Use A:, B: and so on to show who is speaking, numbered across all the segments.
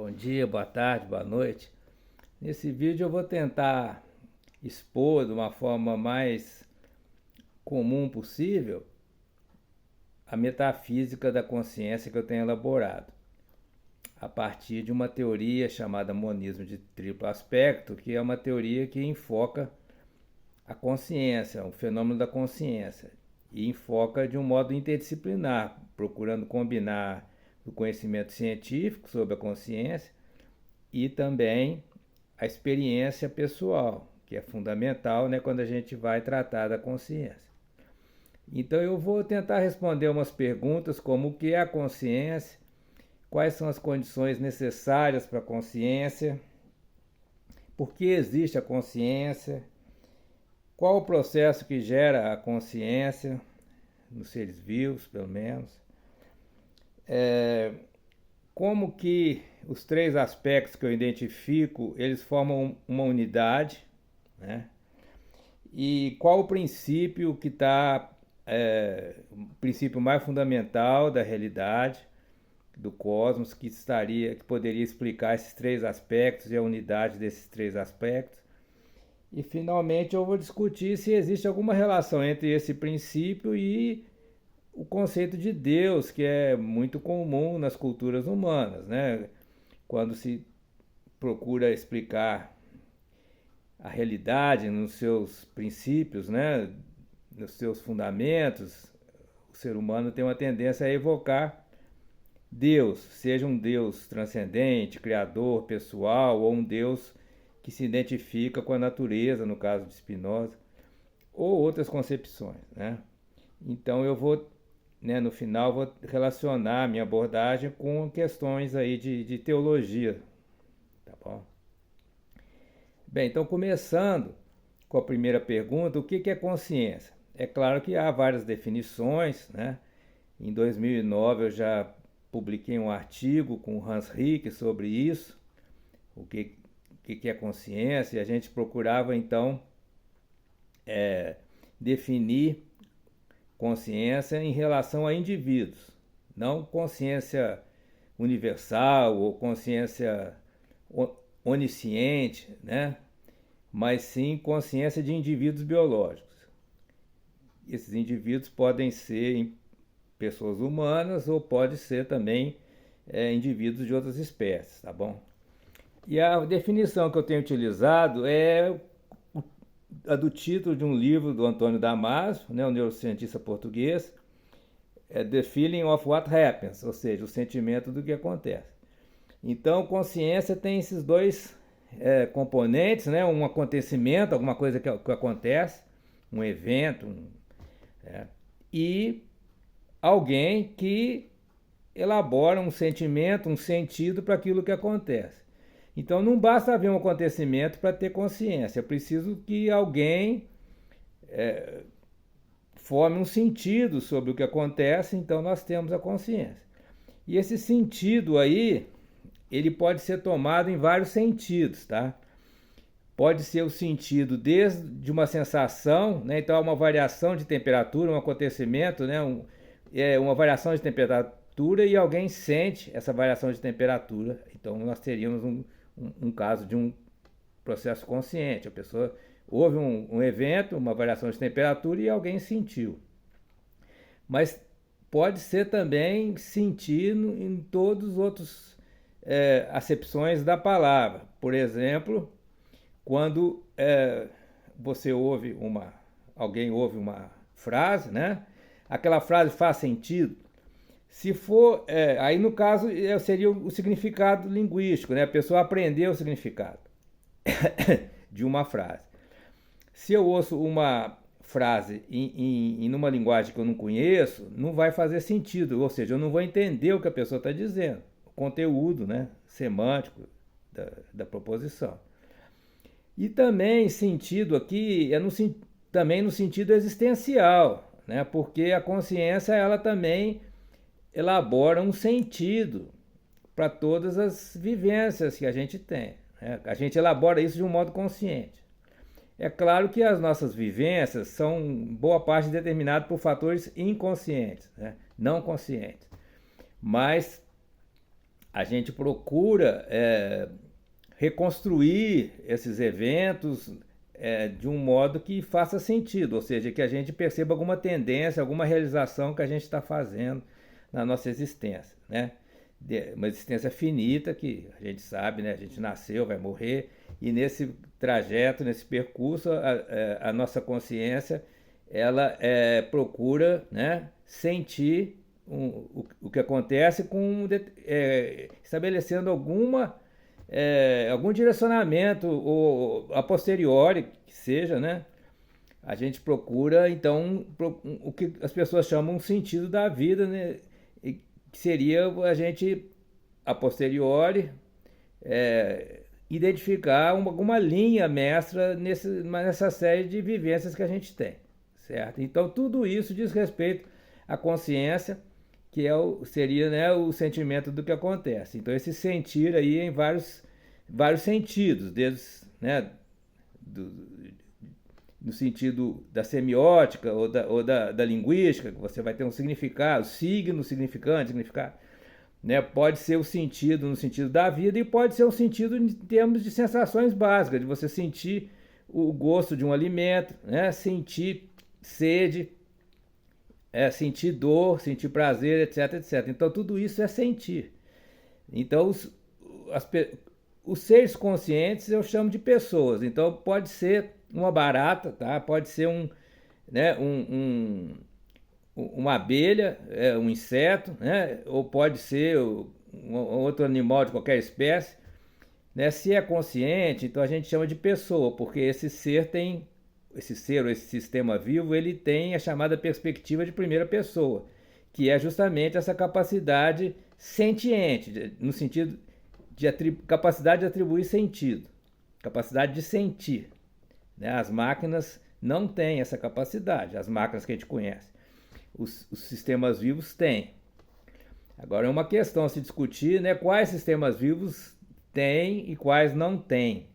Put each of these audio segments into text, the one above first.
A: Bom dia, boa tarde, boa noite. Nesse vídeo eu vou tentar expor de uma forma mais comum possível a metafísica da consciência que eu tenho elaborado, a partir de uma teoria chamada monismo de triplo aspecto, que é uma teoria que enfoca a consciência, o fenômeno da consciência, e enfoca de um modo interdisciplinar, procurando combinar o conhecimento científico sobre a consciência e também a experiência pessoal, que é fundamental, né, quando a gente vai tratar da consciência. Então eu vou tentar responder umas perguntas como o que é a consciência, quais são as condições necessárias para a consciência, por que existe a consciência, qual o processo que gera a consciência, nos seres vivos pelo menos, como que os três aspectos que eu identifico, eles formam uma unidade, né? E qual o princípio que está, o princípio mais fundamental da realidade, do cosmos, que poderia explicar esses três aspectos e a unidade desses três aspectos. E finalmente eu vou discutir se existe alguma relação entre esse princípio e o conceito de Deus, que é muito comum nas culturas humanas, né? Quando se procura explicar a realidade nos seus princípios, né? Nos seus fundamentos, o ser humano tem uma tendência a evocar Deus, seja um Deus transcendente, criador, pessoal, ou um Deus que se identifica com a natureza, no caso de Spinoza, ou outras concepções, né? Então eu vou, né, no final, vou relacionar a minha abordagem com questões aí de teologia, tá bom? Bem, então começando com a primeira pergunta, o que é consciência? É claro que há várias definições, né? Em 2009 eu já publiquei um artigo com o Hans Rick sobre isso, o que é consciência, e a gente procurava então definir consciência em relação a indivíduos, não consciência universal ou consciência onisciente, né? Mas sim consciência de indivíduos biológicos. Esses indivíduos podem ser pessoas humanas ou pode ser também indivíduos de outras espécies, tá bom? E a definição que eu tenho utilizado é a do título de um livro do Antônio Damasio, né, um neurocientista português, The Feeling of What Happens, ou seja, o sentimento do que acontece. Então, consciência tem esses dois componentes, né, um acontecimento, alguma coisa que acontece, um evento, e alguém que elabora um sentimento, um sentido para aquilo que acontece. Então não basta haver um acontecimento para ter consciência, é preciso que alguém forme um sentido sobre o que acontece, então nós temos a consciência. E esse sentido aí, ele pode ser tomado em vários sentidos, tá? Pode ser o sentido desde uma sensação, né? Então há uma variação de temperatura, um acontecimento, né? Uma variação de temperatura e alguém sente essa variação de temperatura. Então nós teríamos um caso de um processo consciente. A pessoa houve um evento, uma variação de temperatura e alguém sentiu. Mas pode ser também sentir em todos os outros acepções da palavra. Por exemplo, quando alguém ouve uma frase, né? Aquela frase faz sentido. Se for, aí no caso seria o significado linguístico, né? A pessoa aprendeu o significado de uma frase. Se eu ouço uma frase em uma linguagem que eu não conheço, não vai fazer sentido, ou seja, eu não vou entender o que a pessoa está dizendo, o conteúdo, né, semântico da proposição. E também sentido aqui também no sentido existencial, né? Porque a consciência ela também elabora um sentido para todas as vivências que a gente tem, né? A gente elabora isso de um modo consciente. É claro que as nossas vivências são boa parte determinadas por fatores inconscientes, né? Não conscientes. Mas a gente procura reconstruir esses eventos de um modo que faça sentido, ou seja, que a gente perceba alguma tendência, alguma realização que a gente está fazendo na nossa existência, né? Uma existência finita que a gente sabe, né? A gente nasceu, vai morrer, e nesse trajeto, nesse percurso, a nossa consciência ela procura, né, sentir o que acontece estabelecendo algum direcionamento ou a posteriori que seja, né? A gente procura então o que as pessoas chamam um sentido da vida, né? Que seria a gente a posteriori identificar alguma linha mestra nessa série de vivências que a gente tem, certo? Então tudo isso diz respeito à consciência, que seria, né, o sentimento do que acontece. Então esse sentir aí em vários sentidos, desde, né, no sentido da semiótica ou da linguística, que você vai ter um significado, signo, significante, significado. Né? Pode ser o sentido no sentido da vida e pode ser o sentido em termos de sensações básicas, de você sentir o gosto de um alimento, né? Sentir sede, sentir dor, sentir prazer, etc, etc. Então tudo isso é sentir. Então os seres conscientes eu chamo de pessoas. Então pode ser uma barata, tá? Pode ser uma abelha, um inseto, né? Ou pode ser um outro animal de qualquer espécie. Né? Se é consciente, então a gente chama de pessoa, porque esse ser ou esse sistema vivo, ele tem a chamada perspectiva de primeira pessoa, que é justamente essa capacidade sentiente, no sentido de capacidade de atribuir sentido, capacidade de sentir. Né? As máquinas não têm essa capacidade, as máquinas que a gente conhece. Os sistemas vivos têm. Agora é uma questão a se discutir, né, quais sistemas vivos têm e quais não têm.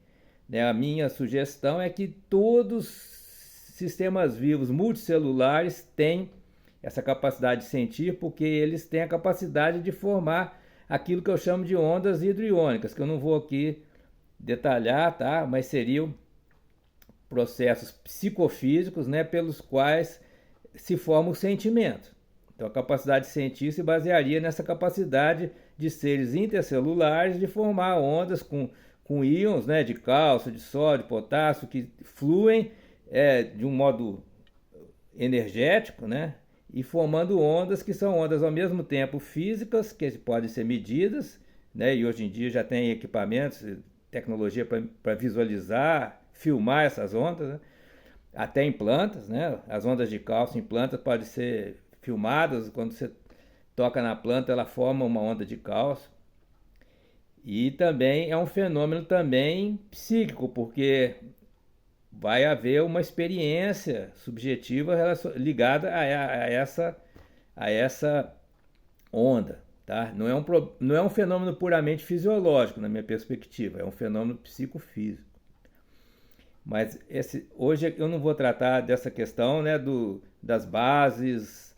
A: Né? A minha sugestão é que todos os sistemas vivos multicelulares têm essa capacidade de sentir, porque eles têm a capacidade de formar aquilo que eu chamo de ondas hidroiônicas, que eu não vou aqui detalhar, tá? Mas seriam processos psicofísicos, né, pelos quais se forma o sentimento. Então a capacidade de sentir se basearia nessa capacidade de seres intercelulares de formar ondas com íons, né, de cálcio, de sódio, potássio, que fluem de um modo energético, né, e formando ondas que são ondas ao mesmo tempo físicas, que podem ser medidas, né, e hoje em dia já tem equipamentos, tecnologia para visualizar, filmar essas ondas, né, até em plantas, né, as ondas de cálcio em plantas podem ser filmadas, quando você toca na planta ela forma uma onda de cálcio. E também é um fenômeno também psíquico, porque vai haver uma experiência subjetiva ligada a essa onda. Tá? Não é um fenômeno puramente fisiológico, na minha perspectiva, é um fenômeno psicofísico. Mas hoje eu não vou tratar dessa questão, né, das bases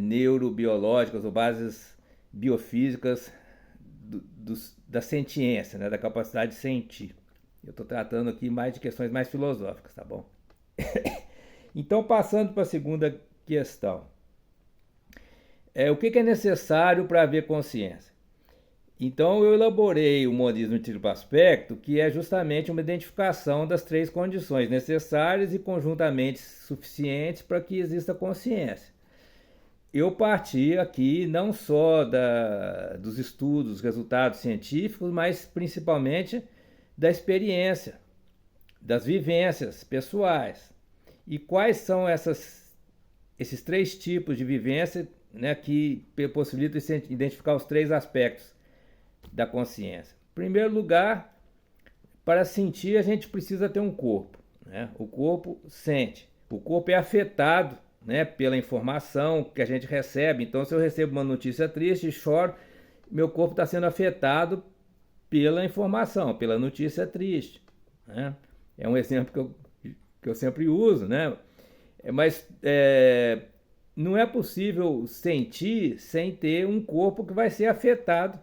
A: neurobiológicas ou bases biofísicas da sentiência, né, da capacidade de sentir. Eu estou tratando aqui mais de questões mais filosóficas, tá bom? Então, passando para a segunda questão. O que é necessário para haver consciência? Então, eu elaborei o monismo de triplo aspecto, que é justamente uma identificação das três condições necessárias e conjuntamente suficientes para que exista consciência. Eu parti aqui não só dos estudos, resultados científicos, mas principalmente da experiência, das vivências pessoais. E quais são esses três tipos de vivência, né, que possibilitam identificar os três aspectos da consciência? Em primeiro lugar, para sentir a gente precisa ter um corpo, né? O corpo sente, o corpo é afetado, né, pela informação que a gente recebe. Então, se eu recebo uma notícia triste e choro, meu corpo está sendo afetado pela informação, pela notícia triste, né? É um exemplo que eu sempre uso, né? Mas não é possível sentir sem ter um corpo que vai ser afetado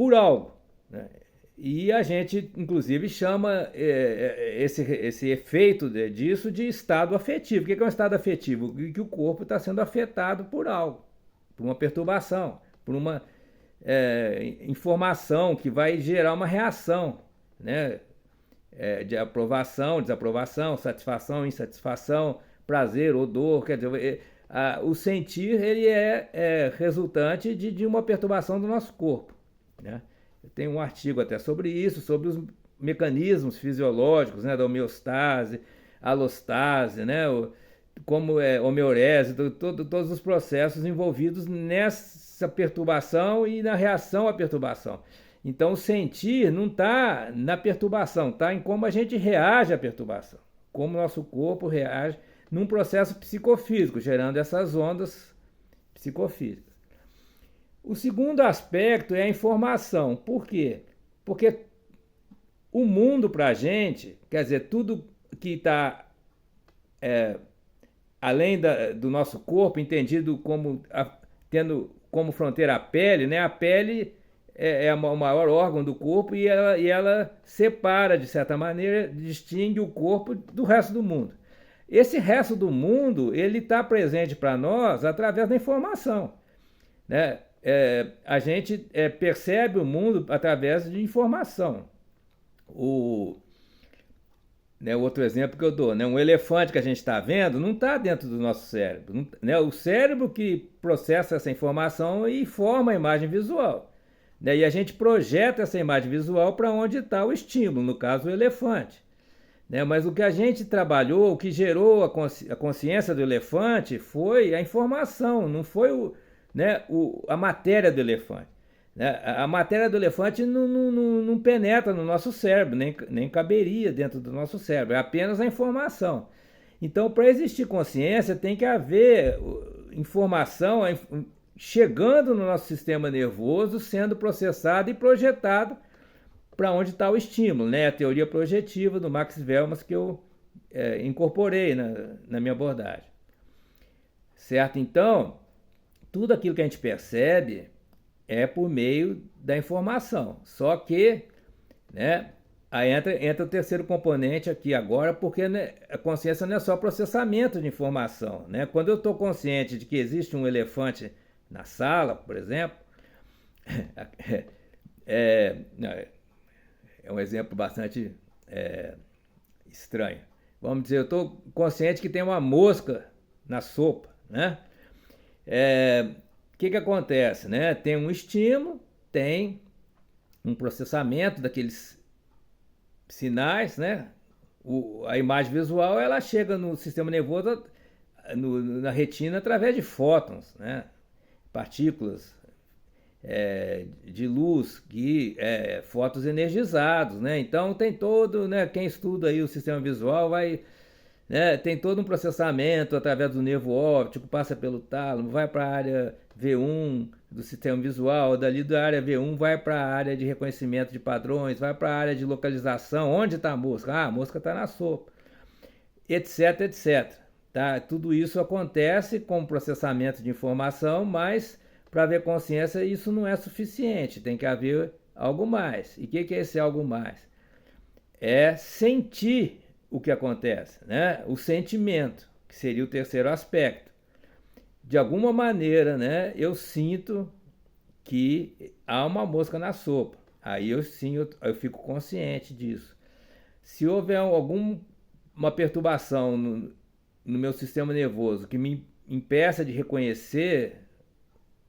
A: por algo, né? E a gente, inclusive, chama esse efeito disso de estado afetivo. O que é um estado afetivo? Que o corpo está sendo afetado por algo, por uma perturbação, por uma informação que vai gerar uma reação, né? De aprovação, desaprovação, satisfação, insatisfação, prazer ou dor. Quer dizer, o sentir ele é resultante de uma perturbação do nosso corpo, né? Eu tenho um artigo até sobre isso, sobre os mecanismos fisiológicos, né, da homeostase, alostase, né, como é homeorese, todos os processos envolvidos nessa perturbação e na reação à perturbação. Então, o sentir não está na perturbação, está em como a gente reage à perturbação, como o nosso corpo reage num processo psicofísico, gerando essas ondas psicofísicas. O segundo aspecto é a informação. Por quê? Porque o mundo para a gente, quer dizer, tudo que está além do nosso corpo, entendido como tendo como fronteira a pele, né? A pele é o maior órgão do corpo e ela separa, de certa maneira, distingue o corpo do resto do mundo. Esse resto do mundo, ele está presente para nós através da informação, né? A gente percebe o mundo através de informação. Né, o outro exemplo que eu dou, né, um elefante que a gente está vendo não está dentro do nosso cérebro. Não, né, o cérebro que processa essa informação e forma a imagem visual. Né, e a gente projeta essa imagem visual para onde está o estímulo, no caso o elefante. Né, mas o que a gente trabalhou, o que gerou a consciência do elefante foi a informação, não foi a matéria do elefante. Né? A matéria do elefante não penetra no nosso cérebro, nem caberia dentro do nosso cérebro, é apenas a informação. Então, para existir consciência, tem que haver informação chegando no nosso sistema nervoso, sendo processada e projetada para onde está o estímulo, né? A teoria projetiva do Max Velmas que eu incorporei na minha abordagem. Certo? Então, tudo aquilo que a gente percebe é por meio da informação. Só que, né, aí entra o terceiro componente aqui agora, porque, né, a consciência não é só processamento de informação. Né? Quando eu estou consciente de que existe um elefante na sala, por exemplo, é um exemplo bastante estranho. Vamos dizer, eu estou consciente que tem uma mosca na sopa, né? O que acontece? Né? Tem um estímulo, tem um processamento daqueles sinais, né? A imagem visual ela chega no sistema nervoso, na retina, através de fótons, né? Partículas de luz, fótons energizados. Né? Então tem todo, né? Quem estuda aí o sistema visual vai... Né, tem todo um processamento através do nervo óptico, passa pelo tálamo, vai para a área V1 do sistema visual, dali da área V1 vai para a área de reconhecimento de padrões, vai para a área de localização, onde está a mosca? Ah, a mosca está na sopa, etc, etc. Tá? Tudo isso acontece com processamento de informação, mas para haver consciência isso não é suficiente, tem que haver algo mais. E o que é esse algo mais? É sentir o que acontece, né? O sentimento, que seria o terceiro aspecto. De alguma maneira, né, eu sinto que há uma mosca na sopa. Aí eu fico consciente disso. Se houver alguma perturbação no meu sistema nervoso que me impeça de reconhecer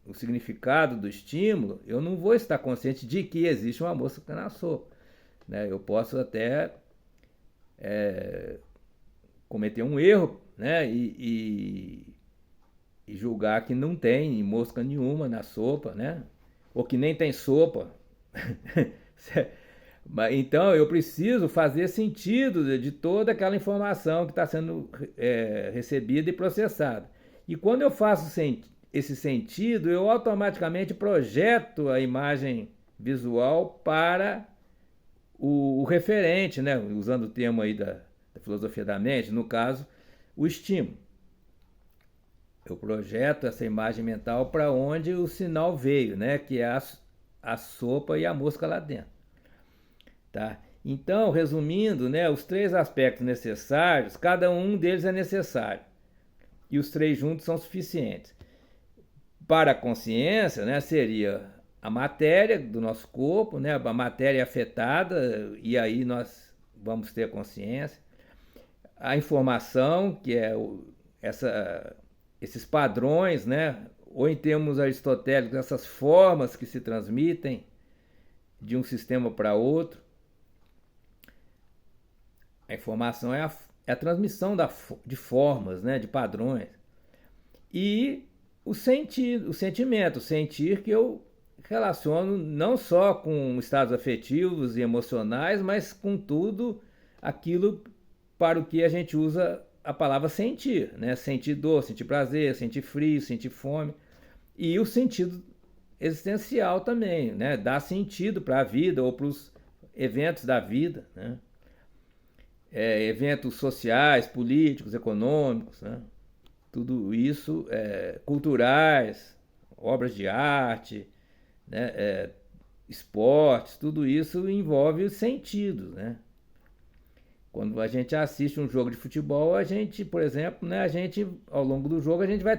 A: o significado do estímulo, eu não vou estar consciente de que existe uma mosca na sopa. Né? Eu posso até cometer um erro, né? E julgar que não tem mosca nenhuma na sopa, né? Ou que nem tem sopa. Então eu preciso fazer sentido de toda aquela informação que está sendo recebida e processada. E quando eu faço esse sentido, eu automaticamente projeto a imagem visual para o referente, né? Usando o termo aí da filosofia da mente, no caso, o estímulo. Eu projeto essa imagem mental para onde o sinal veio, né? Que é a sopa e a mosca lá dentro, tá? Então, resumindo, né, os três aspectos necessários, cada um deles é necessário e os três juntos são suficientes. Para a consciência, né, seria a matéria do nosso corpo, né, a matéria afetada, e aí nós vamos ter consciência. A informação, que é esses padrões, né, ou em termos aristotélicos, essas formas que se transmitem de um sistema para outro. A informação é a transmissão de formas, né, de padrões. E o sentimento, o sentir, que eu relaciono não só com estados afetivos e emocionais, mas com tudo aquilo para o que a gente usa a palavra sentir, né? Sentir dor, sentir prazer, sentir frio, sentir fome. E o sentido existencial também, né? Dar sentido para a vida ou para os eventos da vida, né? Eventos sociais, políticos, econômicos, né? Tudo isso, culturais, obras de arte, né? Esportes, tudo isso envolve os sentidos, né? Quando a gente assiste um jogo de futebol, a gente, por exemplo, né, a gente, ao longo do jogo, a gente vai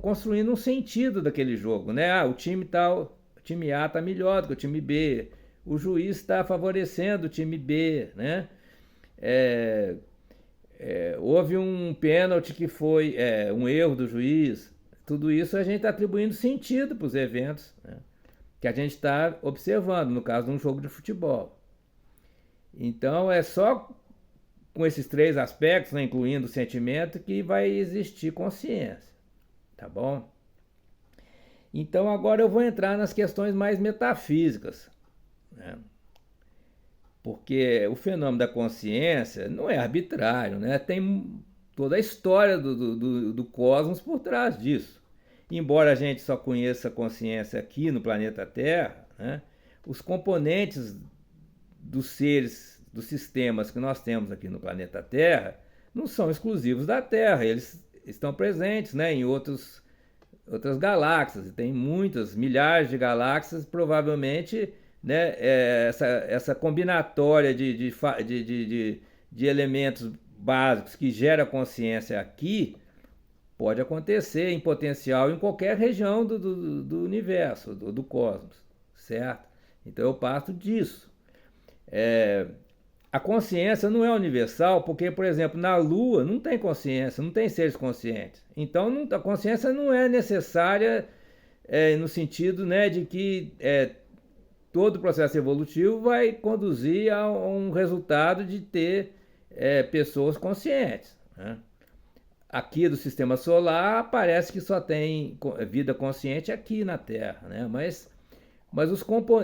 A: construindo um sentido daquele jogo, né? Ah, o time tal, o time A está melhor do que o time B, o juiz está favorecendo o time B, né? Houve um pênalti que foi um erro do juiz. Tudo isso a gente está atribuindo sentido para os eventos, né, que a gente está observando, no caso de um jogo de futebol. Então é só com esses três aspectos, né, incluindo o sentimento, que vai existir consciência, tá bom? Então agora eu vou entrar nas questões mais metafísicas, né? Porque o fenômeno da consciência não é arbitrário, né? Tem toda a história do cosmos por trás disso. Embora a gente só conheça a consciência aqui no planeta Terra, né, os componentes dos seres, dos sistemas que nós temos aqui no planeta Terra, não são exclusivos da Terra, eles estão presentes, né, em outras galáxias, tem muitas, milhares de galáxias, provavelmente, né, essa combinatória de elementos básicos que gera consciência aqui pode acontecer em potencial em qualquer região do universo, do cosmos, certo? Então eu parto disso. A consciência não é universal porque, por exemplo, na Lua não tem consciência, não tem seres conscientes. Então a consciência não é necessária no sentido, né, de que todo o processo evolutivo vai conduzir a um resultado de ter pessoas conscientes, né? Aqui do sistema solar parece que só tem vida consciente aqui na Terra, né? Mas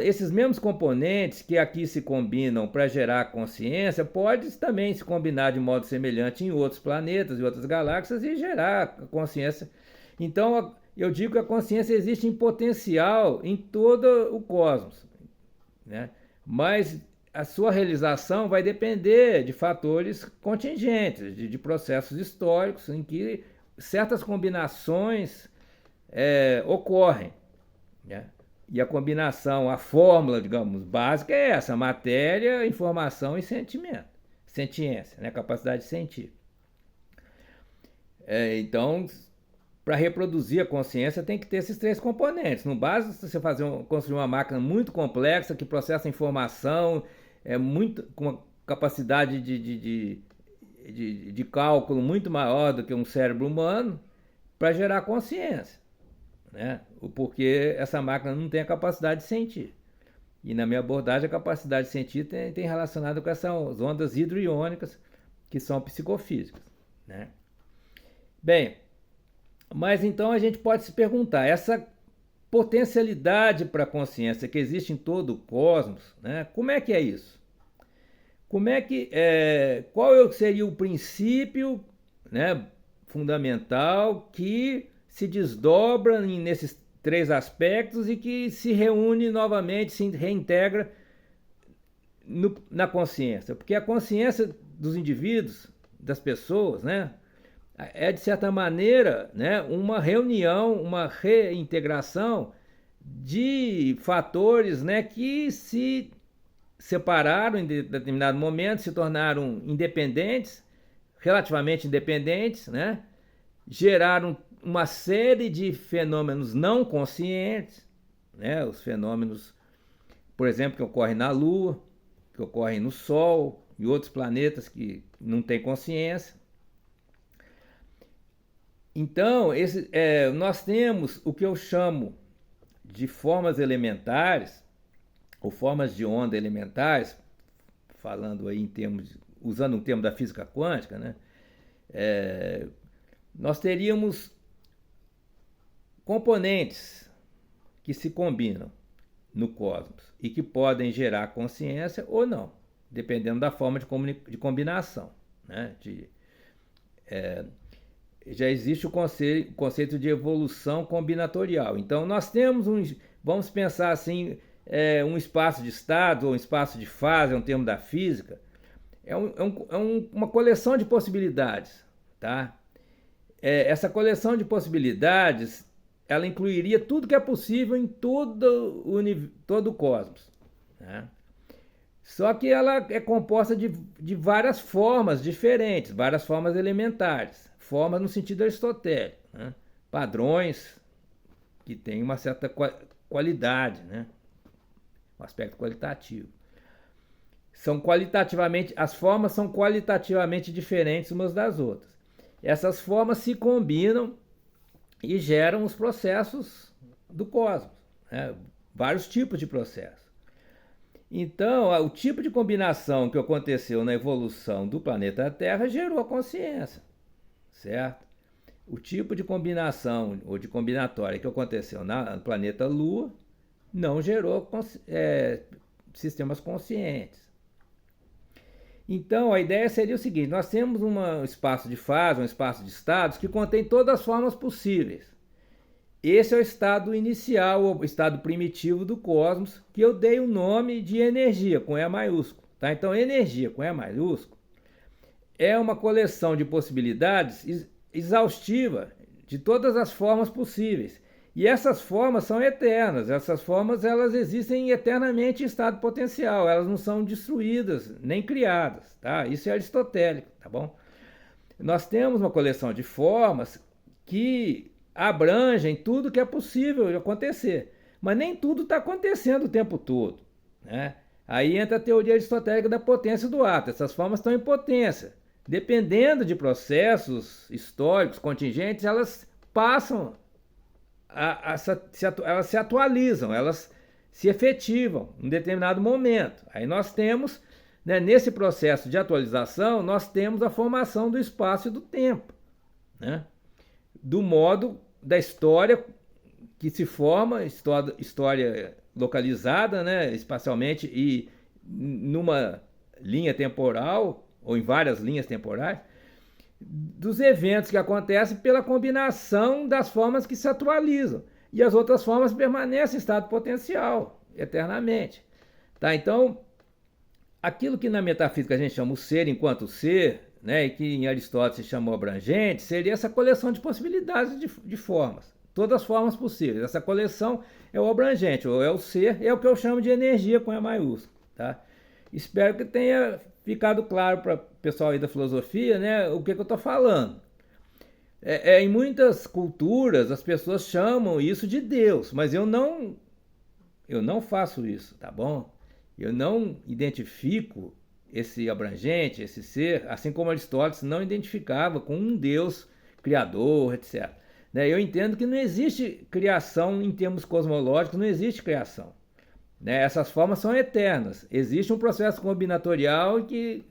A: esses mesmos componentes que aqui se combinam para gerar consciência, pode também se combinar de modo semelhante em outros planetas e outras galáxias e gerar consciência. Então, eu digo que a consciência existe em potencial em todo o cosmos, né? Mas a sua realização vai depender de fatores contingentes, de processos históricos em que certas combinações ocorrem, né? E a combinação, a fórmula, digamos, básica é essa: matéria, informação e sentimento. Sentiência, né? Capacidade de sentir. Então, para reproduzir a consciência tem que ter esses três componentes. Não basta você construir uma máquina muito complexa que processa informação, com uma capacidade de cálculo muito maior do que um cérebro humano para gerar consciência, né? Porque essa máquina não tem a capacidade de sentir. E na minha abordagem, a capacidade de sentir tem relacionado com essas ondas hidroiônicas que são psicofísicas, né? Bem, mas então a gente pode se perguntar, essa potencialidade para a consciência que existe em todo o cosmos, né, como é que é isso? Qual seria o princípio, né, fundamental que se desdobra nesses três aspectos e que se reúne novamente, se reintegra na consciência? Porque a consciência dos indivíduos, das pessoas, né, de certa maneira, né, uma reunião, uma reintegração de fatores, né, que se separaram em determinado momento, se tornaram independentes, relativamente independentes, né, geraram uma série de fenômenos não conscientes, né, os fenômenos, por exemplo, que ocorrem na Lua, que ocorrem no Sol e outros planetas que não têm consciência. Então, nós temos o que eu chamo de formas elementares, ou formas de onda elementares, falando aí em termos, usando um termo da física quântica, né? Nós teríamos componentes que se combinam no cosmos e que podem gerar consciência ou não, dependendo da forma de combinação, né? Já existe o conceito de evolução combinatorial. Então, nós temos vamos pensar assim, um espaço de estado ou um espaço de fase, é um termo da física, uma coleção de possibilidades, tá? Essa coleção de possibilidades, ela incluiria tudo que é possível em todo o cosmos, né? Só que ela é composta de várias formas diferentes, várias formas elementares, formas no sentido aristotélico, né? Padrões que têm uma certa qualidade, né? Um aspecto qualitativo. As formas são qualitativamente diferentes umas das outras. Essas formas se combinam e geram os processos do cosmos, né? Vários tipos de processos. Então, o tipo de combinação que aconteceu na evolução do planeta Terra gerou a consciência, certo? O tipo de combinação ou de combinatória que aconteceu no planeta Lua não gerou sistemas conscientes. Então, a ideia seria o seguinte: nós temos um espaço de fase, um espaço de estados que contém todas as formas possíveis. Esse é o estado inicial, o estado primitivo do cosmos, que eu dei o nome de energia, com E maiúsculo. Tá? Então, energia com E maiúsculo é uma coleção de possibilidades exaustiva de todas as formas possíveis. E essas formas são eternas, essas formas elas existem eternamente em estado potencial, elas não são destruídas nem criadas. Tá? Isso é aristotélico, tá bom? Nós temos uma coleção de formas que abrangem tudo que é possível de acontecer. Mas nem tudo está acontecendo o tempo todo, né? Aí entra a teoria aristotélica da potência do átomo. Essas formas estão em potência. Dependendo de processos históricos, contingentes, elas passam, elas se atualizam, elas se efetivam em determinado momento. Aí nós temos, né, nesse processo de atualização, nós temos a formação do espaço e do tempo, né? Do modo da história que se forma, história localizada, né, espacialmente e numa linha temporal, ou em várias linhas temporais, dos eventos que acontecem pela combinação das formas que se atualizam. E as outras formas permanecem em estado potencial, eternamente. Tá? Então, aquilo que na metafísica a gente chama o ser enquanto ser, né, e que em Aristóteles se chamou abrangente, seria essa coleção de possibilidades de formas. Todas as formas possíveis. Essa coleção é o abrangente, ou é o ser, é o que eu chamo de energia com E maiúsculo. Tá? Espero que tenha ficado claro para o pessoal aí da filosofia, né, o que eu estou falando. Em muitas culturas as pessoas chamam isso de Deus, mas eu não faço isso, tá bom? Eu não identifico esse abrangente, esse ser, assim como Aristóteles não identificava com um Deus criador, etc. Eu entendo que não existe criação em termos cosmológicos, não existe criação. Essas formas são eternas. Existe um processo combinatorial que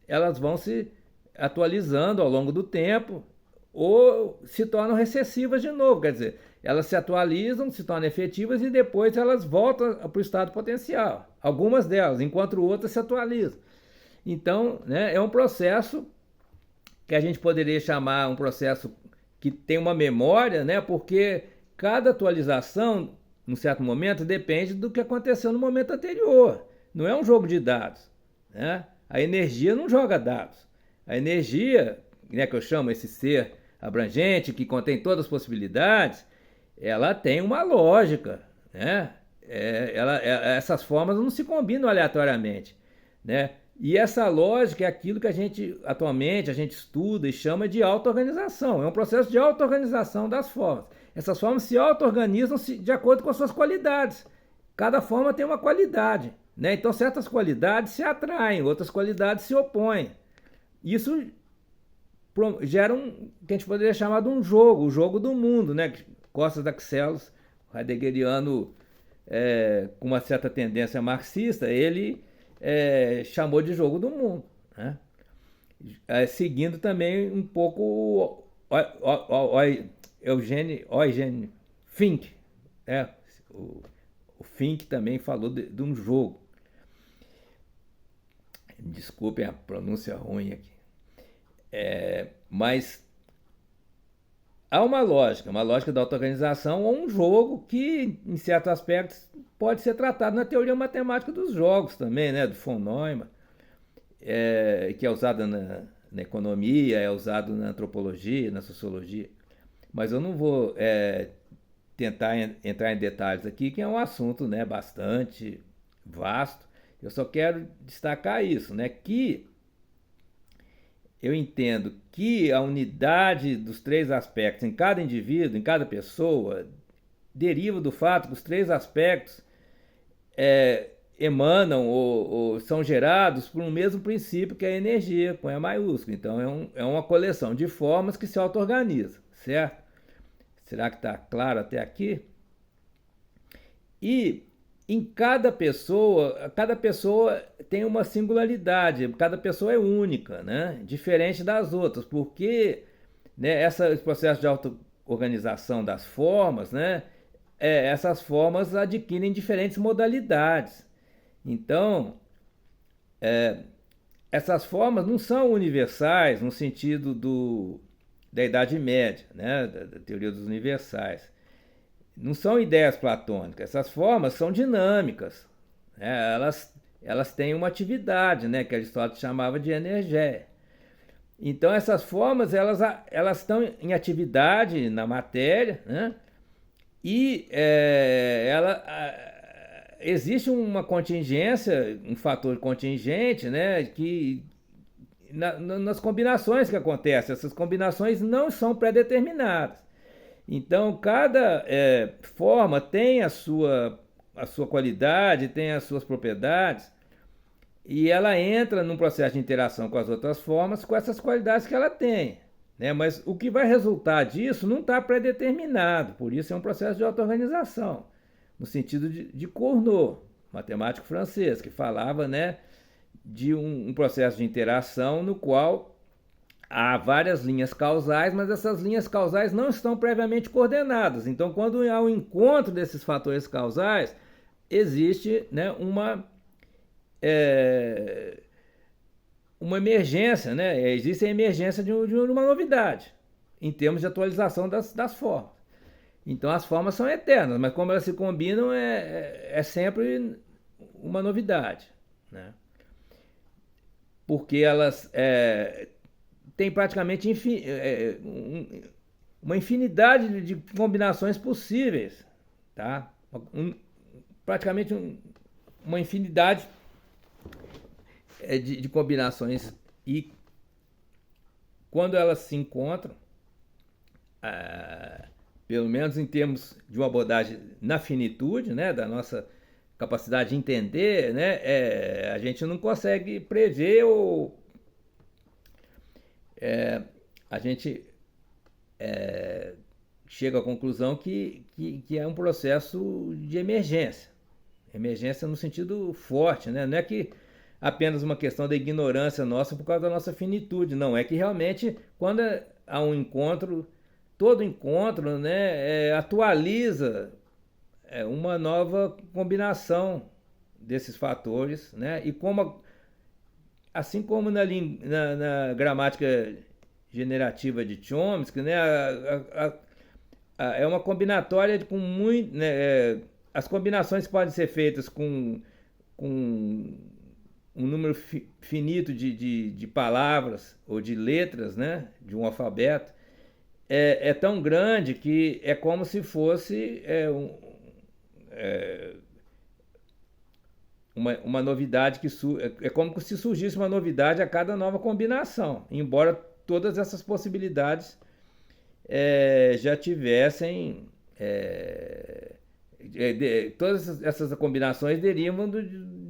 A: elas vão se atualizando ao longo do tempo ou se tornam recessivas de novo. Quer dizer, elas se atualizam, se tornam efetivas e depois elas voltam para o estado potencial. Algumas delas, enquanto outras se atualizam. Então, né, é um processo que a gente poderia chamar um processo que tem uma memória, né, porque cada atualização, num certo momento, depende do que aconteceu no momento anterior. Não é um jogo de dados, né? A energia não joga dados. A energia, né, que eu chamo esse ser abrangente, que contém todas as possibilidades, ela tem uma lógica, né? Essas formas não se combinam aleatoriamente, né? E essa lógica é aquilo que atualmente, a gente estuda e chama de auto-organização. É um processo de auto-organização das formas. Essas formas se auto-organizam de acordo com as suas qualidades. Cada forma tem uma qualidade, né? Então certas qualidades se atraem, outras qualidades se opõem. Isso gera que a gente poderia chamar de um jogo, o jogo do mundo, né? Costas Daxelos, heideggeriano, com uma certa tendência marxista, ele chamou de jogo do mundo, né? Seguindo também um pouco Eugene Fink, né? O Fink também falou de um jogo. Desculpem a pronúncia ruim aqui. Mas há uma lógica da auto-organização ou um jogo que, em certos aspectos, pode ser tratado na teoria matemática dos jogos também, né? Do von Neumann, que é usada na economia, é usado na antropologia, na sociologia. Mas eu não vou tentar entrar em detalhes aqui, que é um assunto, né, bastante vasto. Eu só quero destacar isso, né, que eu entendo que a unidade dos três aspectos em cada indivíduo, em cada pessoa, deriva do fato que os três aspectos emanam ou são gerados por um mesmo princípio, que é a energia, com E maiúsculo. Então é uma coleção de formas que se auto-organizam, certo? Será que está claro até aqui? E em cada pessoa tem uma singularidade, cada pessoa é única, né? Diferente das outras, porque, né, esse processo de auto-organização das formas, né, essas formas adquirem diferentes modalidades. Então, essas formas não são universais no sentido da Idade Média, né, da teoria dos universais. Não são ideias platônicas, essas formas são dinâmicas, né? Elas têm uma atividade, né, que Aristóteles chamava de energia. Então essas formas elas estão em atividade na matéria, né? E existe uma contingência, um fator contingente, né, que nas combinações que acontecem, essas combinações não são pré-determinadas. Então, cada forma tem a sua qualidade, tem as suas propriedades, e ela entra num processo de interação com as outras formas com essas qualidades que ela tem, né? Mas o que vai resultar disso não está pré-determinado, por isso é um processo de auto-organização, no sentido de Cournot, matemático francês, que falava, né, de um processo de interação no qual há várias linhas causais, mas essas linhas causais não estão previamente coordenadas. Então, quando há um encontro desses fatores causais, existe, né, uma emergência, né? Existe a emergência de uma novidade em termos de atualização das formas. Então, as formas são eternas, mas como elas se combinam, é sempre uma novidade, né? Porque elas tem praticamente uma infinidade de combinações possíveis, tá? Praticamente uma infinidade de combinações, e quando elas se encontram, pelo menos em termos de uma abordagem na finitude, né, da nossa capacidade de entender, né, a gente não consegue prever ou a gente chega à conclusão que é um processo de emergência. Emergência no sentido forte, né? Não é que apenas uma questão da ignorância nossa por causa da nossa finitude, não. É que realmente, quando há um encontro, todo encontro, né, atualiza uma nova combinação desses fatores, né? E assim como na gramática generativa de Chomsky, né, é uma combinatória com muito, né, as combinações podem ser feitas com um número finito de palavras ou de letras, né, de um alfabeto, é tão grande que é como se fosse uma novidade que é como se surgisse uma novidade a cada nova combinação, embora todas essas possibilidades já tivessem todas essas combinações derivam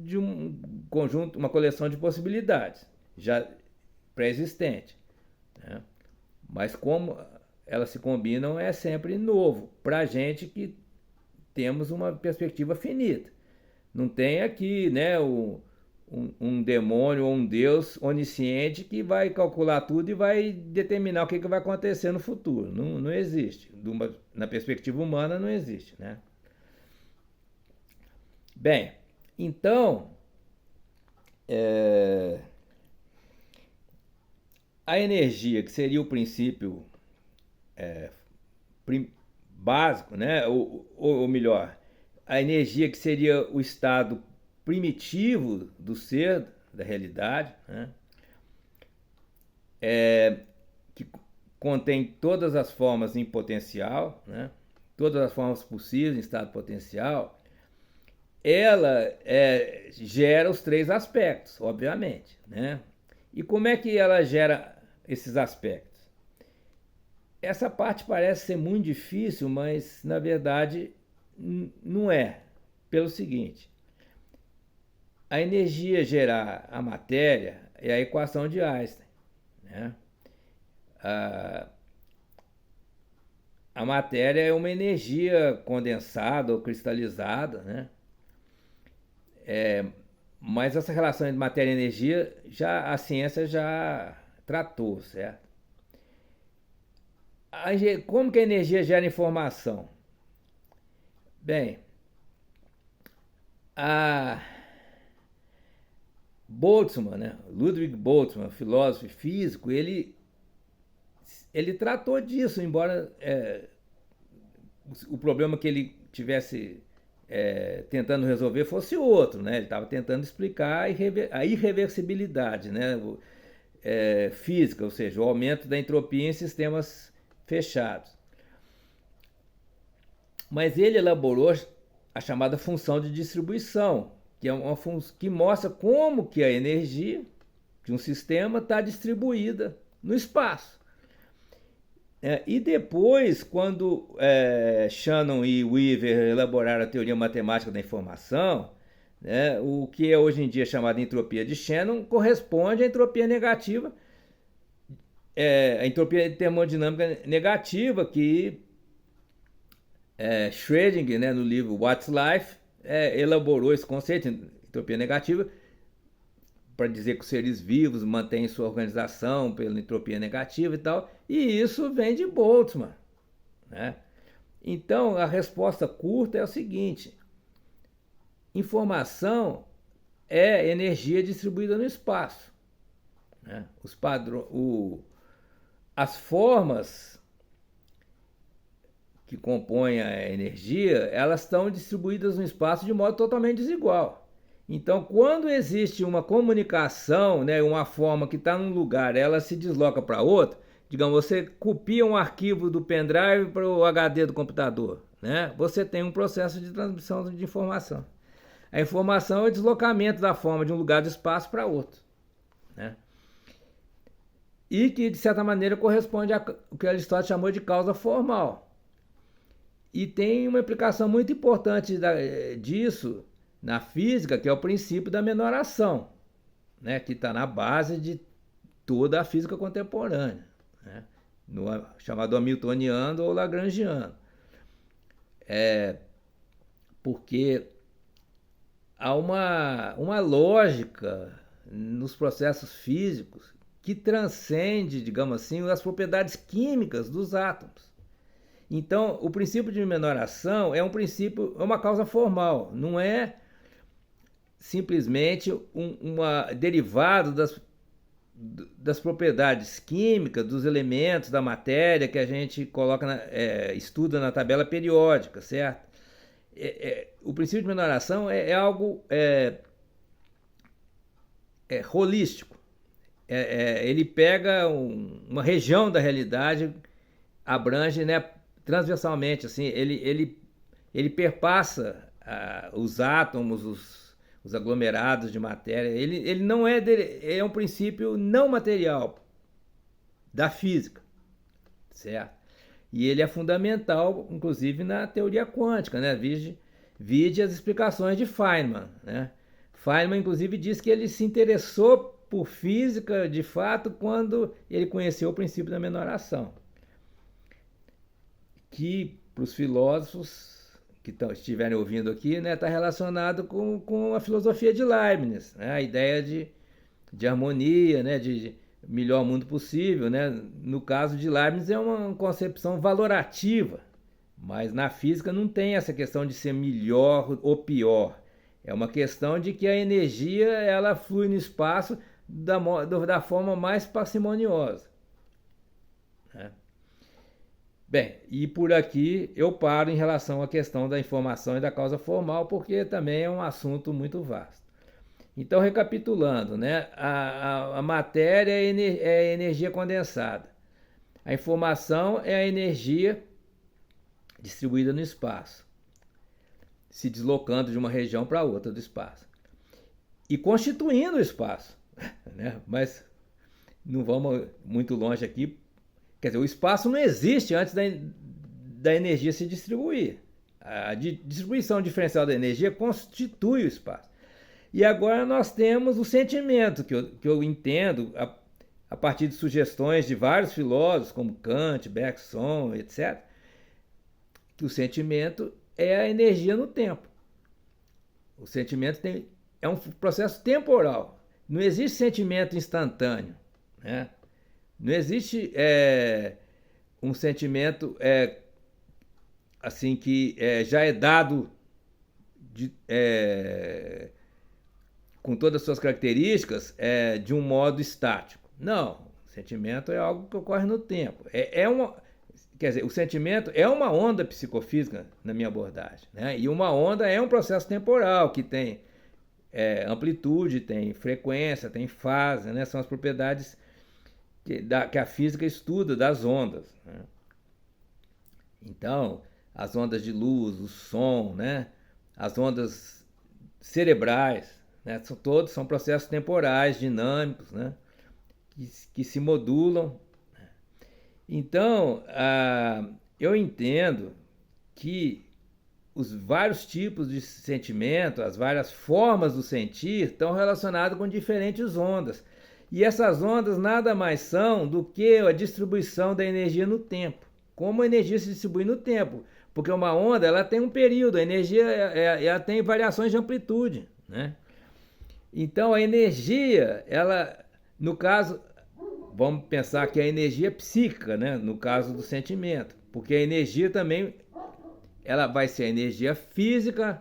A: de um conjunto, uma coleção de possibilidades já pré-existente, né? Mas como elas se combinam é sempre novo para a gente que temos uma perspectiva finita. Não tem aqui, né, um demônio ou um Deus onisciente que vai calcular tudo e vai determinar o que vai acontecer no futuro. Não existe. Na perspectiva humana não existe, né? Bem, então a energia, que seria o princípio básico, né? Ou melhor, a energia que seria o estado primitivo do ser, da realidade, né? Que contém todas as formas em potencial, né? Todas as formas possíveis em estado potencial, ela gera os três aspectos, obviamente, né? E como é que ela gera esses aspectos? Essa parte parece ser muito difícil, mas na verdade não é. Pelo seguinte, a energia gerar a matéria é a equação de Einstein, né? A matéria é uma energia condensada ou cristalizada, né? Mas essa relação entre matéria e energia a ciência já tratou, certo? Como que a energia gera informação? Bem, Boltzmann, né? Ludwig Boltzmann, filósofo e físico, ele tratou disso, embora o problema que ele tivesse tentando resolver fosse outro, né? Ele estava tentando explicar a irreversibilidade, né? Física, ou seja, o aumento da entropia em sistemas fechados. Mas ele elaborou a chamada função de distribuição, que é uma função que mostra como que a energia de um sistema está distribuída no espaço. E depois, quando Shannon e Weaver elaboraram a teoria matemática da informação, né, o que é hoje em dia chamado de entropia de Shannon corresponde à entropia negativa, a entropia termodinâmica negativa que Schrödinger, né, no livro What's Life, elaborou esse conceito de entropia negativa para dizer que os seres vivos mantêm sua organização pela entropia negativa e tal, e isso vem de Boltzmann, né? Então, a resposta curta é o seguinte: informação é energia distribuída no espaço, né? As formas que compõem a energia, elas estão distribuídas no espaço de modo totalmente desigual. Então, quando existe uma comunicação, né, uma forma que está num lugar, ela se desloca para outro, digamos, você copia um arquivo do pendrive para o HD do computador, né? Você tem um processo de transmissão de informação. A informação é o deslocamento da forma de um lugar do espaço para outro, né? E que, de certa maneira, corresponde ao que Aristóteles chamou de causa formal. E tem uma implicação muito importante disso na física, que é o princípio da menor ação, né, que está na base de toda a física contemporânea, né, chamado hamiltoniano ou lagrangiano. Porque há uma lógica nos processos físicos que transcende, digamos assim, as propriedades químicas dos átomos. Então, o princípio de menor ação é uma causa formal, não é simplesmente derivado das propriedades químicas, dos elementos da matéria que a gente estuda na tabela periódica, certo? O princípio de menor ação é algo holístico. Ele pega uma região da realidade, abrange, né, transversalmente, assim, ele perpassa os átomos, os aglomerados de matéria. Ele não é, é um princípio não material da física, certo? E ele é fundamental, inclusive, na teoria quântica, né? Vide as explicações de Feynman, né? Feynman, inclusive, diz que ele se interessou por física, de fato, quando ele conheceu o princípio da menoração, que, para os filósofos que estiverem ouvindo aqui, né, está relacionado com a filosofia de Leibniz, né? A ideia de harmonia, né, de melhor mundo possível, né? No caso de Leibniz é uma concepção valorativa, mas na física não tem essa questão de ser melhor ou pior. É uma questão de que a energia ela flui no espaço da forma mais parcimoniosa, né? Bem, e por aqui eu paro em relação à questão da informação e da causa formal, porque também é um assunto muito vasto. Então, recapitulando, né? A matéria é a energia condensada. A informação é a energia distribuída no espaço, se deslocando de uma região para outra do espaço. E constituindo o espaço, né? Mas não vamos muito longe aqui. Quer dizer, o espaço não existe antes da energia se distribuir. A distribuição diferencial da energia constitui o espaço. E agora nós temos o sentimento, que eu entendo, a partir de sugestões de vários filósofos, como Kant, Bergson, etc., que o sentimento é a energia no tempo. O sentimento é um processo temporal. Não existe sentimento instantâneo, né? Não existe um sentimento assim que já é dado com todas as suas características de um modo estático. Não, o sentimento é algo que ocorre no tempo. Quer dizer, o sentimento é uma onda psicofísica na minha abordagem, né? E uma onda é um processo temporal que tem amplitude, tem frequência, tem fase, né? São as propriedades que a física estuda das ondas, né? Então, as ondas de luz, o som, né? As ondas cerebrais, né? São processos temporais, dinâmicos, né? Que se modulam. Então, eu entendo que os vários tipos de sentimento, as várias formas do sentir, estão relacionados com diferentes ondas. E essas ondas nada mais são do que a distribuição da energia no tempo. Como a energia se distribui no tempo. Porque uma onda ela tem um período, a energia ela tem variações de amplitude, né? Então a energia, ela, no caso, vamos pensar que a energia psíquica, né? No caso do sentimento. Porque a energia também, ela vai ser a energia física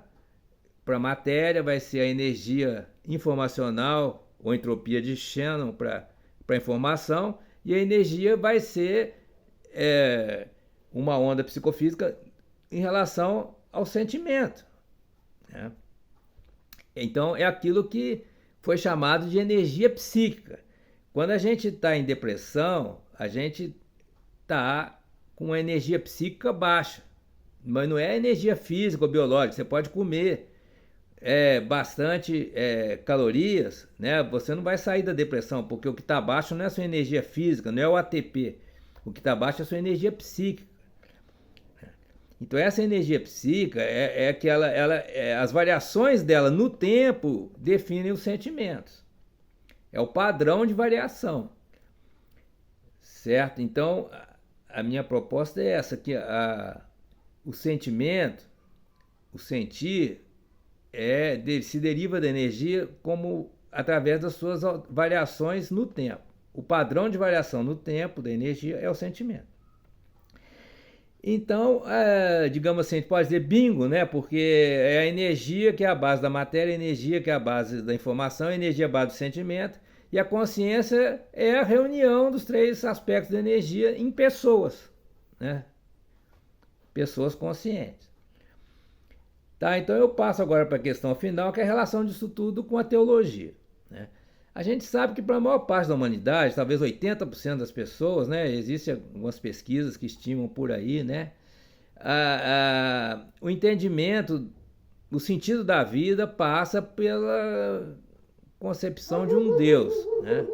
A: para a matéria, vai ser a energia informacional, ou entropia de Shannon para informação, e a energia vai ser uma onda psicofísica em relação ao sentimento, né? Então, é aquilo que foi chamado de energia psíquica. Quando a gente está em depressão, a gente está com a energia psíquica baixa, mas não é energia física ou biológica. Você pode comer bastante calorias, né? Você não vai sair da depressão, porque o que está baixo não é a sua energia física, não é o ATP. O que está baixo é a sua energia psíquica. Então essa energia psíquica é que as variações dela no tempo definem os sentimentos. É o padrão de variação, certo? Então a minha proposta é essa, que o sentimento, o sentir, se deriva da energia como através das suas variações no tempo. O padrão de variação no tempo da energia é o sentimento. Então, digamos assim, a gente pode dizer bingo, né? Porque é a energia que é a base da matéria, a energia que é a base da informação, a energia é a base do sentimento, e a consciência é a reunião dos três aspectos da energia em pessoas, né? Pessoas conscientes. Tá, então eu passo agora para a questão final, que é a relação disso tudo com a teologia, né? A gente sabe que para a maior parte da humanidade, talvez 80% das pessoas, né, existem algumas pesquisas que estimam por aí, né, o entendimento, o sentido da vida passa pela concepção de um Deus, né?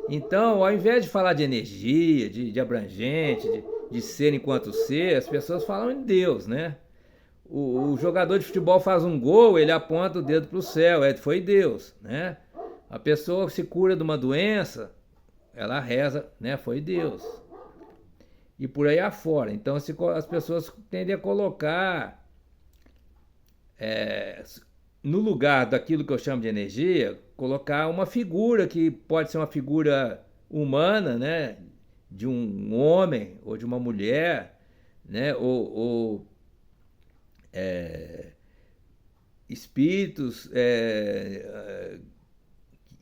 A: Então, ao invés de falar de energia, de abrangente, de ser enquanto ser, as pessoas falam em Deus, né? O jogador de futebol faz um gol, ele aponta o dedo para o céu, foi Deus, né? A pessoa se cura de uma doença, ela reza, né? Foi Deus. E por aí afora. Então, as pessoas tendem a colocar no lugar daquilo que eu chamo de energia, colocar uma figura que pode ser uma figura humana, né? De um homem ou de uma mulher, né? Ou espíritos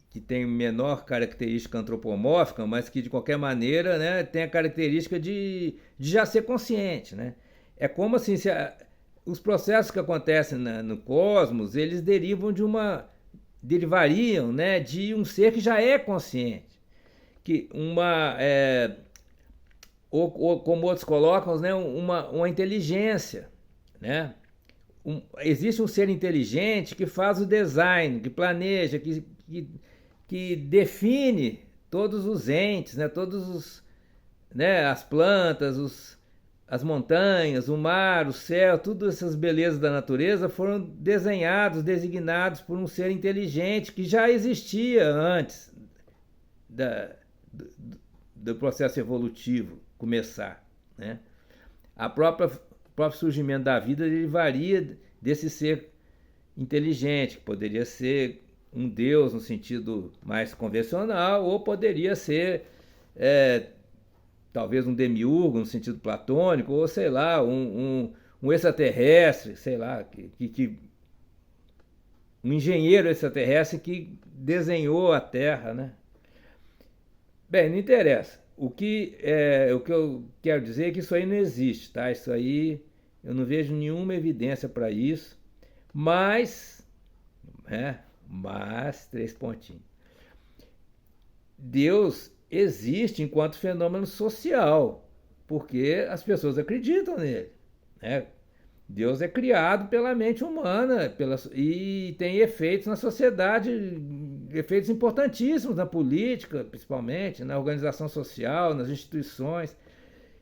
A: que têm menor característica antropomórfica, mas que de qualquer maneira, né, tem a característica de já ser consciente, né? É como assim, os processos que acontecem no cosmos, eles derivariam, né, de um ser que já é consciente, que ou como outros colocam, né, uma inteligência, né? Existe um ser inteligente que faz o design, que planeja, que define todos os entes, né, né, as plantas, as montanhas, o mar, o céu, todas essas belezas da natureza foram designados por um ser inteligente que já existia antes do processo evolutivo começar, né? O próprio surgimento da vida ele varia desse ser inteligente, que poderia ser um Deus no sentido mais convencional, ou poderia ser talvez um demiurgo no sentido platônico, ou sei lá, um extraterrestre, sei lá, um engenheiro extraterrestre que desenhou a Terra, né? Bem, não interessa. O que eu quero dizer é que isso aí não existe, tá? Isso aí eu não vejo nenhuma evidência para isso, mas 3 pontinhos. Deus existe enquanto fenômeno social, porque as pessoas acreditam nele, né? Deus é criado pela mente humana e tem efeitos na sociedade, efeitos importantíssimos na política, principalmente, na organização social, nas instituições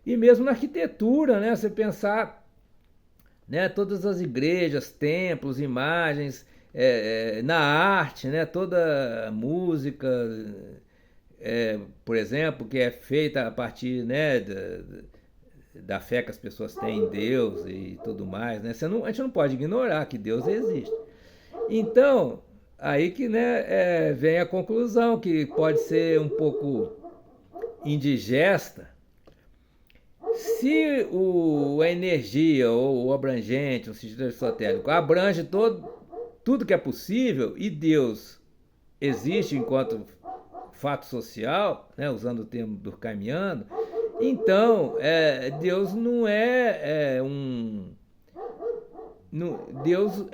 A: e mesmo na arquitetura, né? Você pensar, né, todas as igrejas, templos, imagens, na arte, né, toda a música, por exemplo, que é feita a partir, né, da fé que as pessoas têm em Deus e tudo mais, né? A gente não pode ignorar que Deus existe. Então, aí que, né, vem a conclusão, que pode ser um pouco indigesta. Se a energia ou o abrangente, o sentido aristotélico, abrange tudo que é possível e Deus existe enquanto fato social, né, usando o termo durkheimiano, então Deus não Deus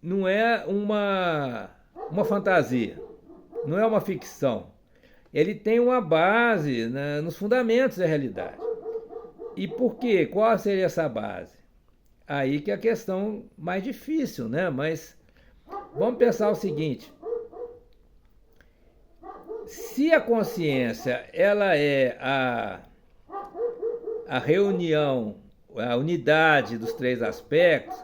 A: não é uma fantasia, não é uma ficção. Ele tem uma base, né, nos fundamentos da realidade. E por quê? Qual seria essa base? Aí que é a questão mais difícil, né? Mas vamos pensar o seguinte: se a consciência ela é a reunião, a unidade dos 3 aspectos,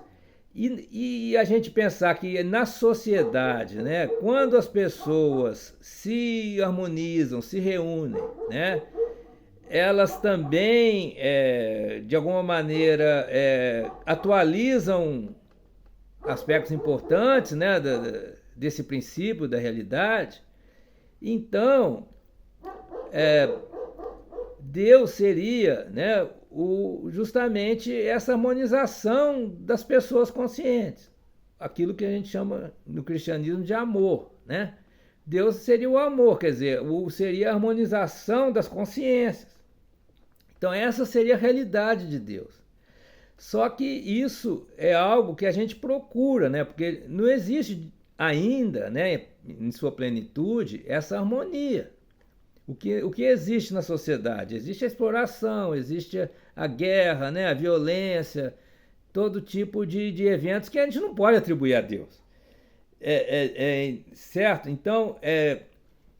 A: e a gente pensar que na sociedade, né, quando as pessoas se harmonizam, se reúnem, né, elas também, de alguma maneira, atualizam aspectos importantes, né, desse princípio da realidade. Então, Deus seria, né, justamente essa harmonização das pessoas conscientes, aquilo que a gente chama no cristianismo de amor, né? Deus seria o amor, quer dizer, seria a harmonização das consciências. Então essa seria a realidade de Deus. Só que isso é algo que a gente procura, né? Porque não existe ainda, né, em sua plenitude, essa harmonia. O que existe na sociedade? Existe a exploração, existe a guerra, né, a violência, todo tipo de eventos que a gente não pode atribuir a Deus. Certo? Então,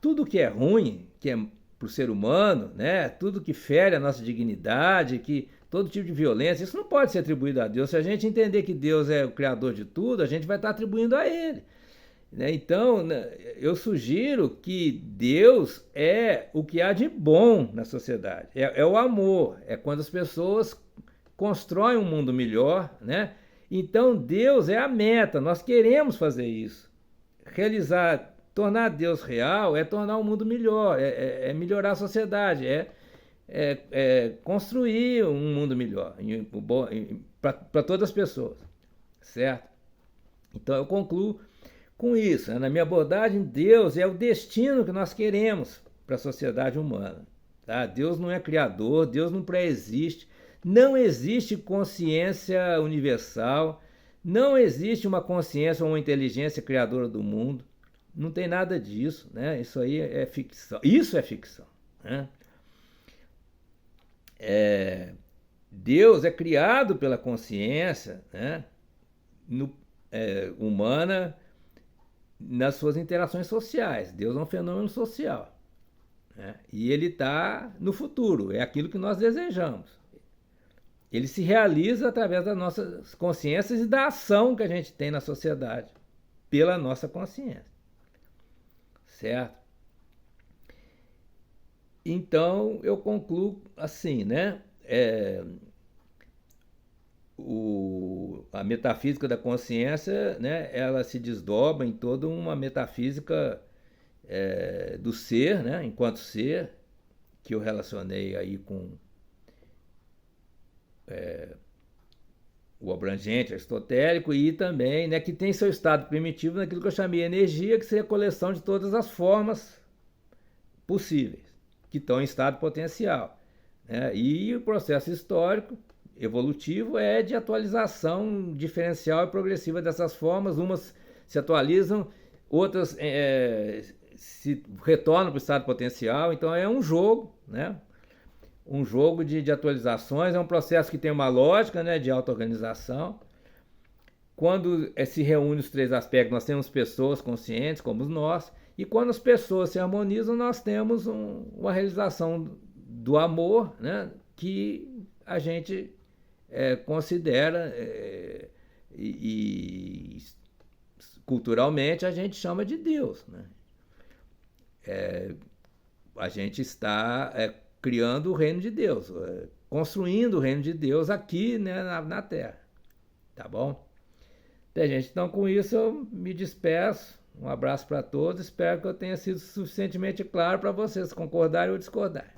A: tudo que é ruim, que é para o ser humano, né? Tudo que fere a nossa dignidade, que todo tipo de violência, isso não pode ser atribuído a Deus. Se a gente entender que Deus é o criador de tudo, a gente vai estar atribuindo a Ele. Né? Então, eu sugiro que Deus é o que há de bom na sociedade. É o amor, é quando as pessoas constroem um mundo melhor, né? Então, Deus é a meta, nós queremos fazer isso. Realizar, tornar Deus real é tornar o mundo melhor, melhorar a sociedade, construir um mundo melhor para todas as pessoas, certo? Então eu concluo com isso. Né? Na minha abordagem, Deus é o destino que nós queremos para a sociedade humana. Tá? Deus não é criador, Deus não pré-existe, não existe consciência universal, não existe uma consciência ou uma inteligência criadora do mundo. Não tem nada disso, né? Isso aí é ficção. Isso é ficção. Né? Deus é criado pela consciência, né? Humana nas suas interações sociais. Deus é um fenômeno social. Né? E ele está no futuro, é aquilo que nós desejamos. Ele se realiza através das nossas consciências e da ação que a gente tem na sociedade, pela nossa consciência. Certo? Então eu concluo assim, né? A metafísica da consciência, né? Ela se desdobra em toda uma metafísica do ser, né? Enquanto ser, que eu relacionei aí com o abrangente aristotélico, e também, né, que tem seu estado primitivo naquilo que eu chamei energia, que seria a coleção de todas as formas possíveis, que estão em estado potencial. Né? E o processo histórico, evolutivo, é de atualização diferencial e progressiva dessas formas. Umas se atualizam, outras se retornam para o estado potencial. Então é um jogo, né? Um jogo de atualizações, é um processo que tem uma lógica, né, de auto-organização. Quando se reúne os três aspectos, nós temos pessoas conscientes, como nós, e quando as pessoas se harmonizam, nós temos uma realização do amor, né, que a gente considera e culturalmente a gente chama de Deus. Né? A gente está criando o reino de Deus, construindo o reino de Deus aqui, né, na Terra. Tá bom? Gente, então com isso eu me despeço. Um abraço para todos. Espero que eu tenha sido suficientemente claro para vocês concordarem ou discordarem.